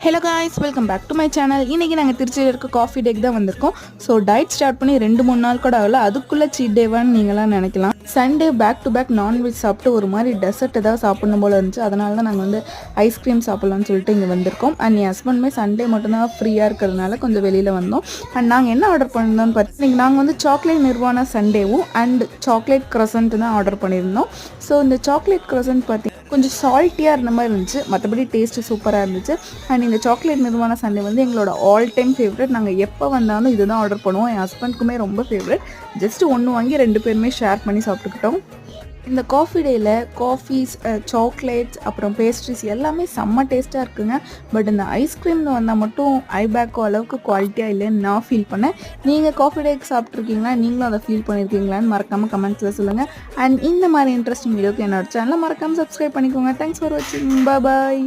Hello guys, welcome back to my channel. இன்றைக்கி நாங்கள் திருச்சியில் இருக்க காஃபி டேக்கு தான் வந்திருக்கோம். ஸோ டயட் ஸ்டார்ட் பண்ணி 2-3 நாள் கூட ஆகல, அதுக்குள்ளே சீட் டேவான்னு நீங்களாம் நினைக்கலாம். Sunday back to back non veg சாப்பிட்டு ஒரு மாதிரி டெசர்ட் ஏதாவது சாப்பிடணும் போல் இருந்துச்சு. அதனால தான் நாங்கள் வந்து ஐஸ்கிரீம் சாப்பிட்லான்னு சொல்லிட்டு இங்கே வந்திருக்கோம். அண்ட் என் ஹஸ்பண்டுமே சண்டே மட்டும்தான் ஃப்ரீயாக இருக்கிறதுனால கொஞ்சம் வெளியில் வந்தோம். அண்ட் நாங்கள் என்ன ஆர்டர் பண்ணியிருந்தோம்னு பார்த்தீங்கன்னா, நாங்கள் வந்து சாக்லேட் நிர்வாணா சண்டேவும் அண்ட் சாக்லேட் க்ரசன்ட் தான் ஆர்டர் பண்ணியிருந்தோம். ஸோ இந்த சாக்லேட் க்ரசன்ட் பார்த்தீங்கன்னா கொஞ்சம் சால்ட்டியாக இருந்த மாதிரி இருந்துச்சு, மற்றபடி டேஸ்ட்டு சூப்பராக இருந்துச்சு. அண்ட் இந்த சாக்லேட் நிர்வாணா சண்டே வந்து எங்களோட ஆல் டைம் ஃபேவரட். நாங்கள் எப்போ வந்தாலும் இது தான் ஆர்டர் பண்ணுவோம். என் ஹஸ்பண்டுக்குமே ரொம்ப ஃபேவரட். ஜஸ்ட்டு ஒன்று வாங்கி 2 பேருமே ஷேர் பண்ணி சாப்பிட்டுக்கிட்டோம். இந்த காஃபி டேயில் காஃபீஸ், சாக்லேட்ஸ், அப்புறம் பேஸ்ட்ரிஸ் எல்லாமே செம்ம டேஸ்ட்டாக இருக்குங்க. பட் இந்த ஐஸ்கிரீம்னு வந்தால் மட்டும் ஐபேக்கோ அளவுக்கு குவாலிட்டியாக இல்லைன்னு நான் ஃபீல் பண்ணேன். நீங்கள் காஃபி டேக்கு சாப்பிட்ருக்கீங்களா? நீங்களும் அதை ஃபீல் பண்ணியிருக்கீங்களான்னு மறக்காமல் கமெண்ட்ஸில் சொல்லுங்கள். அண்ட் இந்த மாதிரி இன்ட்ரெஸ்டிங் வீடியோக்கு என்னோட சேனலை மறக்காமல் சப்ஸ்கிரைப் பண்ணிக்கோங்க. தேங்க்ஸ் ஃபார் வாட்சிங். பாய்.